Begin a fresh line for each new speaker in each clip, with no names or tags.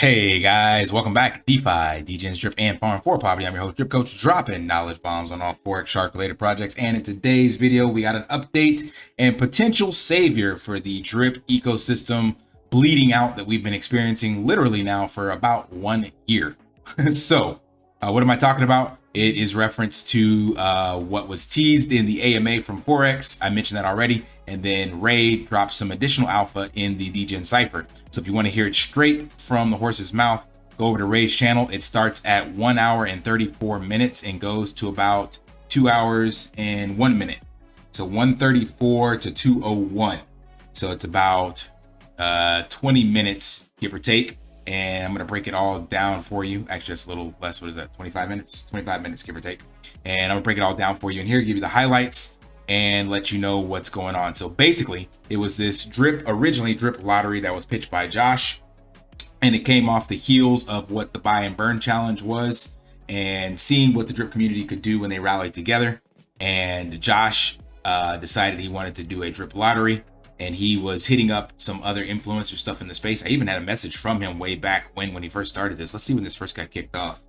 Hey guys, welcome back. DeFi, degens, drip, and farm for poverty. I'm your host, Drip Coach, dropping knowledge bombs on all Forex Shark related projects. And in today's video, we got an update and potential savior for the drip ecosystem bleeding out that we've been experiencing literally now for about 1 year. So what am I talking about? It is reference to what was teased in the AMA from Forex. I mentioned that already. And then Ray dropped some additional alpha in the degen cipher. So if you want to hear it straight from the horse's mouth, go over to Ray's channel. It starts at 1 hour and 34 minutes and goes to about 2 hours and 1 minute. So 134 to 201. So it's about 20 minutes, give or take. And I'm going to break it all down for you. Actually, that's a little less. What is that? 25 minutes? 25 minutes, give or take. And I'm going to break it all down for you. And here, give you the highlights and let you know what's going on. So basically, it was this originally drip lottery that was pitched by Josh. And it came off the heels of what the buy and burn challenge was and seeing what the drip community could do when they rallied together. And Josh decided he wanted to do a drip lottery. And he was hitting up some other influencer stuff in the space. I even had a message from him way back when he first started this. Let's see when this first got kicked off.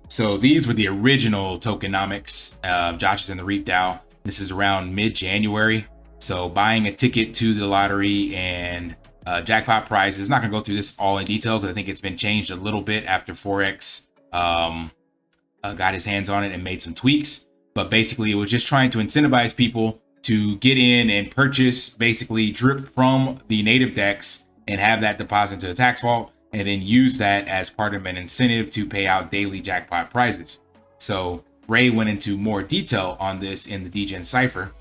So these were the original tokenomics. Josh is in the Reap DAO. This is around mid-January. So buying a ticket to the lottery and jackpot prizes. Not going to go through this all in detail because I think it's been changed a little bit after Forex got his hands on it and made some tweaks. But basically, it was just trying to incentivize people to get in and purchase basically drip from the native DEX and have that deposit to the tax vault and then use that as part of an incentive to pay out daily jackpot prizes. So Ray went into more detail on this in the degen cipher,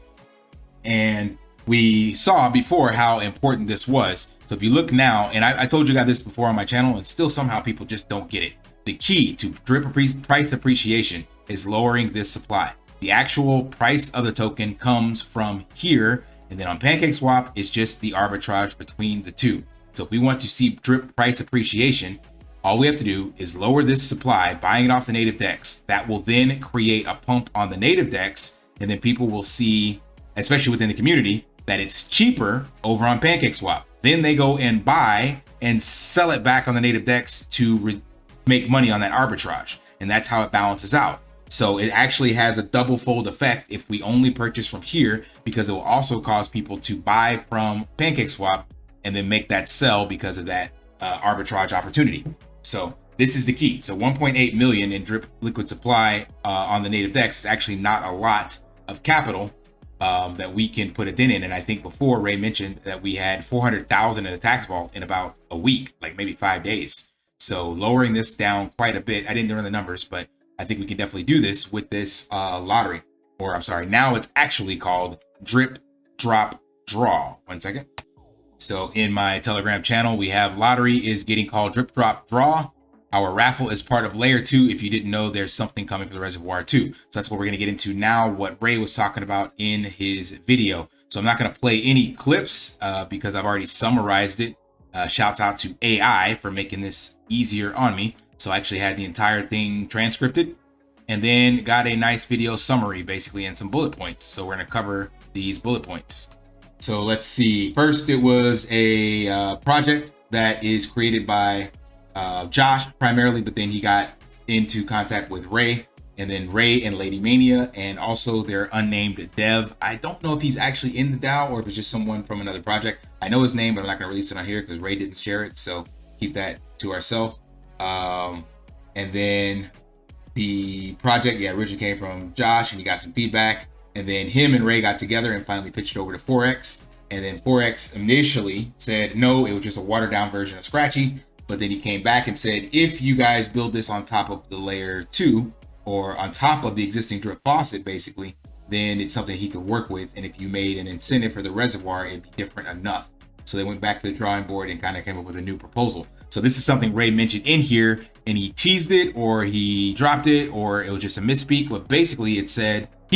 and we saw before how important this was. So if you look now, and I told you guys this before on my channel, and still somehow people just don't get it. The key to drip price appreciation is lowering this supply. The actual price of the token comes from here, and then on PancakeSwap, it's just the arbitrage between the two. So if we want to see drip price appreciation, all we have to do is lower this supply, buying it off the native DEX. That will then create a pump on the native DEX, and then people will see, especially within the community, that it's cheaper over on PancakeSwap. Then they go and buy and sell it back on the native DEX to make money on that arbitrage, and that's how it balances out. So it actually has a double fold effect if we only purchase from here, because it will also cause people to buy from PancakeSwap and then make that sell because of that arbitrage opportunity. So this is the key. So 1.8 million in drip liquid supply on the native DEX is actually not a lot of capital that we can put a dent in. And I think before Ray mentioned that we had 400,000 in the tax vault in about a week, like maybe 5 days. So lowering this down quite a bit. I didn't run the numbers, but I think we can definitely do this with this lottery, or I'm sorry, now it's actually called Drip Drop Draw. 1 second. So in my Telegram channel, we have lottery is getting called Drip Drop Draw. Our raffle is part of layer 2. If you didn't know, there's something coming for the reservoir too. So that's what we're going to get into now, what Ray was talking about in his video. So I'm not going to play any clips because I've already summarized it. Shouts out to AI for making this easier on me. So I actually had the entire thing transcripted and then got a nice video summary basically and some bullet points. So we're going to cover these bullet points. So let's see. First, it was a project that is created by Josh primarily, but then he got into contact with Ray, and then Ray and Lady Mania, and also their unnamed dev. I don't know if he's actually in the DAO or if it's just someone from another project. I know his name, but I'm not going to release it on here because Ray didn't share it. So keep that to ourselves. And then the project, originally came from Josh, and he got some feedback. And then him and Ray got together and finally pitched it over to Forex. And then Forex initially said, no, it was just a watered down version of Scratchy. But then he came back and said, if you guys build this on top of the layer 2 or on top of the existing drip faucet, basically, then it's something he could work with. And if you made an incentive for the reservoir, it'd be different enough. So they went back to the drawing board and kind of came up with a new proposal. So this is something Ray mentioned in here, and he teased it, or he dropped it, or it was just a misspeak. But basically he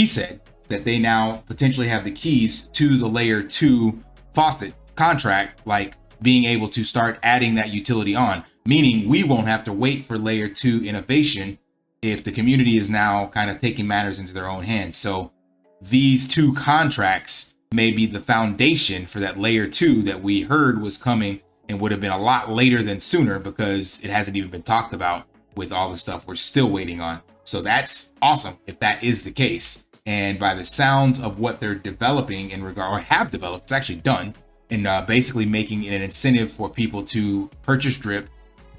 said that they now potentially have the keys to the layer 2 faucet contract, like being able to start adding that utility on, meaning we won't have to wait for layer 2 innovation if the community is now kind of taking matters into their own hands. So these two contracts may be the foundation for that layer 2 that we heard was coming and would have been a lot later than sooner because it hasn't even been talked about with all the stuff we're still waiting on. So that's awesome if that is the case. And by the sounds of what they're developing in regard, or have developed, it's actually done, and basically making it an incentive for people to purchase drip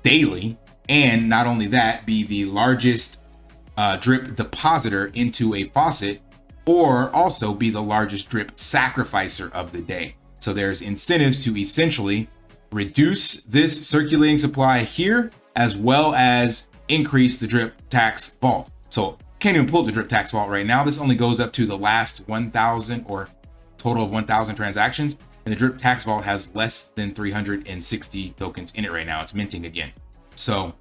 daily, and not only that, be the largest drip depositor into a faucet, or also be the largest drip sacrificer of the day. So there's incentives to essentially reduce this circulating supply here, as well as increase the drip tax vault. So can't even pull up the drip tax vault right now. This only goes up to the last 1,000 or total of 1,000 transactions. And the drip tax vault has less than 360 tokens in it right now. It's minting again. So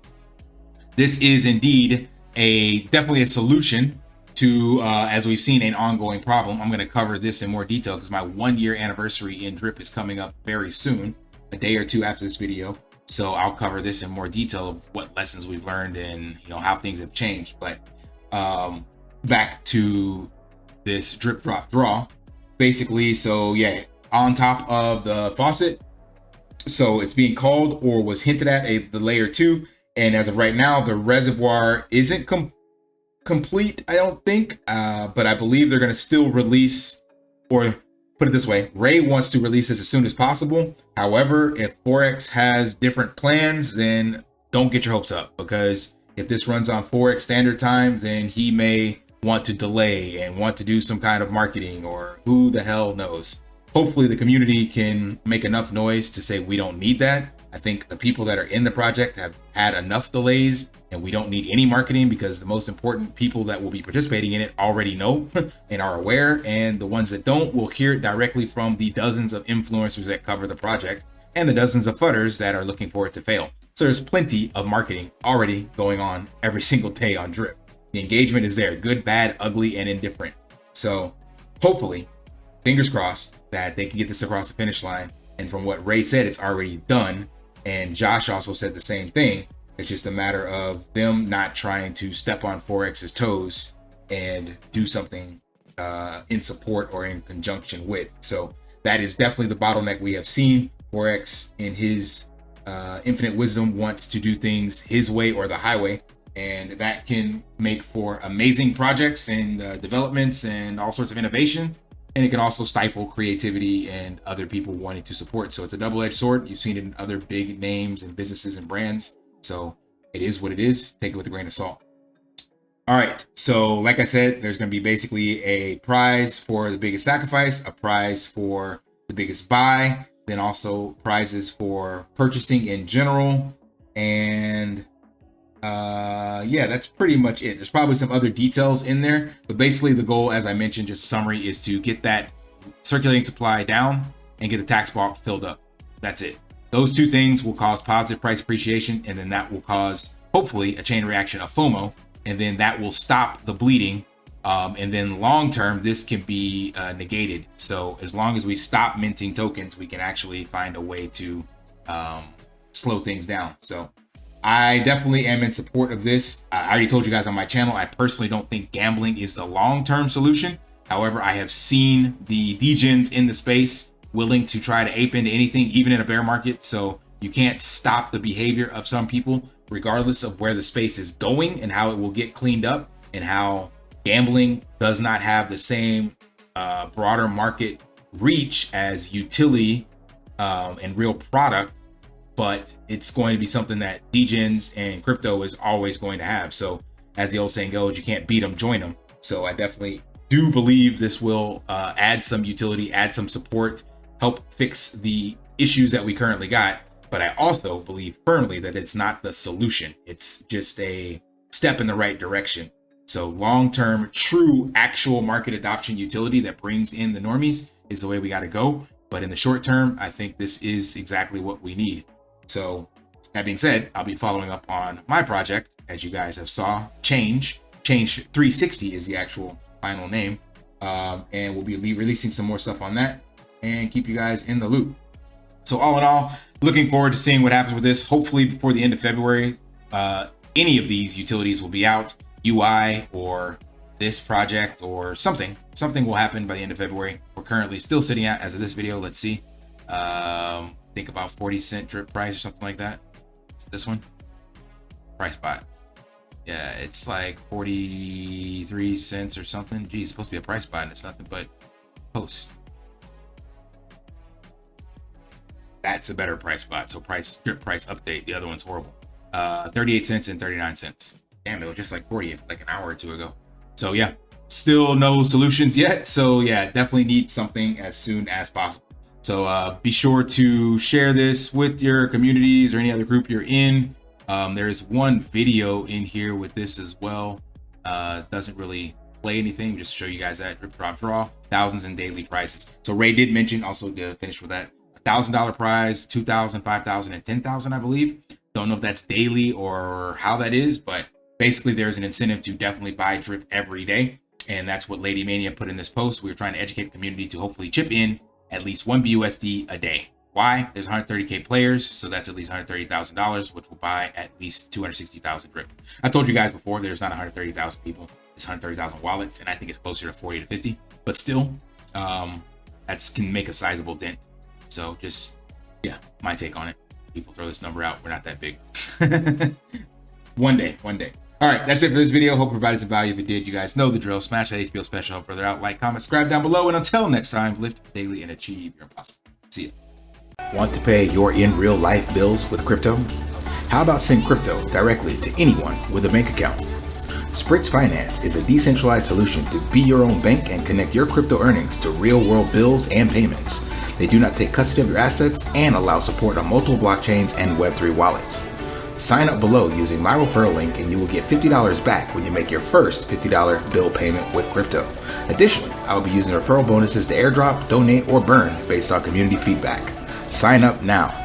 this is indeed definitely a solution to, as we've seen, an ongoing problem. I'm going to cover this in more detail because my 1-year anniversary in drip is coming up very soon, a day or two after this video. So I'll cover this in more detail of what lessons we've learned and how things have changed. But back to this drip drop draw, basically. So yeah, on top of the faucet, so it's being called or was hinted at the layer 2, and as of right now the reservoir isn't complete, I don't think, but I believe they're going to still release, or put it this way, Ray wants to release this as soon as possible. However, if Forex has different plans, then don't get your hopes up, because if this runs on Forex standard time, then he may want to delay and want to do some kind of marketing, or who the hell knows. Hopefully the community can make enough noise to say we don't need that. I think the people that are in the project have had enough delays, and we don't need any marketing, because the most important people that will be participating in it already know and are aware, and the ones that don't will hear it directly from the dozens of influencers that cover the project and the dozens of fudders that are looking for it to fail. So there's plenty of marketing already going on every single day on drip. The engagement is there, good, bad, ugly, and indifferent. So hopefully, fingers crossed, that they can get this across the finish line. And from what Ray said, it's already done. And Josh also said the same thing. It's just a matter of them not trying to step on Forex's toes and do something in support or in conjunction with. So that is definitely the bottleneck we have seen. Forex, in his infinite wisdom, wants to do things his way or the highway. And that can make for amazing projects and developments and all sorts of innovation. And it can also stifle creativity and other people wanting to support. So it's a double-edged sword. You've seen it in other big names and businesses and brands. So it is what it is. Take it with a grain of salt. All right. So like I said, there's going to be basically a prize for the biggest sacrifice, a prize for the biggest buy, then also prizes for purchasing in general. And yeah, that's pretty much it. There's probably some other details in there, but basically the goal, as I mentioned, just a summary, is to get that circulating supply down and get the tax vault filled up. That's it. Those two things will cause positive price appreciation, and then that will cause, hopefully, a chain reaction of FOMO, and then that will stop the bleeding. And then long term, this can be negated. So as long as we stop minting tokens, we can actually find a way to slow things down. So I definitely am in support of this. I already told you guys on my channel, I personally don't think gambling is the long-term solution. However, I have seen the degens in the space willing to try to ape into anything, even in a bear market. So you can't stop the behavior of some people, regardless of where the space is going and how it will get cleaned up, and how gambling does not have the same broader market reach as utility and real product. But it's going to be something that degens and crypto is always going to have. So as the old saying goes, you can't beat them, join them. So I definitely do believe this will add some utility, add some support, help fix the issues that we currently got. But I also believe firmly that it's not the solution. It's just a step in the right direction. So long-term, true, actual market adoption utility that brings in the normies is the way we got to go. But in the short term, I think this is exactly what we need. So that being said, I'll be following up on my project, as you guys have saw, Change 360 is the actual final name. And we'll be releasing some more stuff on that and keep you guys in the loop. So all in all, looking forward to seeing what happens with this. Hopefully before the end of February, any of these utilities will be out, UI or this project or something will happen by the end of February. We're currently still sitting at, as of this video, let's see, think about 40-cent drip price or something like that. So this one, price spot. Yeah, it's like 43 cents or something. Geez, it's supposed to be a price spot and it's nothing but post. That's a better price spot. So drip price update. The other one's horrible. 38 cents and 39 cents. Damn, it was just like 40 like an hour or two ago. So yeah, still no solutions yet. So yeah, definitely need something as soon as possible. So be sure to share this with your communities or any other group you're in. There is one video in here with this as well. Doesn't really play anything, just to show you guys that drip drop draw, thousands and daily prices. So Ray did mention also to finish with that $1,000 prize, 2,000, 5,000, and 10,000, I believe. Don't know if that's daily or how that is, but basically there's an incentive to definitely buy drip every day. And that's what Lady Mania put in this post. We were trying to educate the community to hopefully chip in at least one BUSD a day. Why? There's 130K players, so that's at least $130,000, which will buy at least 260,000 drip. I told you guys before, there's not 130,000 people. It's 130,000 wallets, and I think it's closer to 40 to 50. But still, that can make a sizable dent. So just, yeah, my take on it. People throw this number out. We're not that big. One day. All right, that's it for this video. Hope it provided some value. If it did, you guys know the drill. Smash that HBO special. Help brother out. Like, comment, subscribe down below. And until next time, lift daily and achieve your impossible. See ya. Want to pay your in real life bills with crypto? How about send crypto directly to anyone with a bank account? Spritz Finance is a decentralized solution to be your own bank and connect your crypto earnings to real world bills and payments. They do not take custody of your assets and allow support on multiple blockchains and Web3 wallets. Sign up below using my referral link and you will get $50 back when you make your first $50 bill payment with crypto. Additionally, I will be using referral bonuses to airdrop, donate, or burn based on community feedback. Sign up now.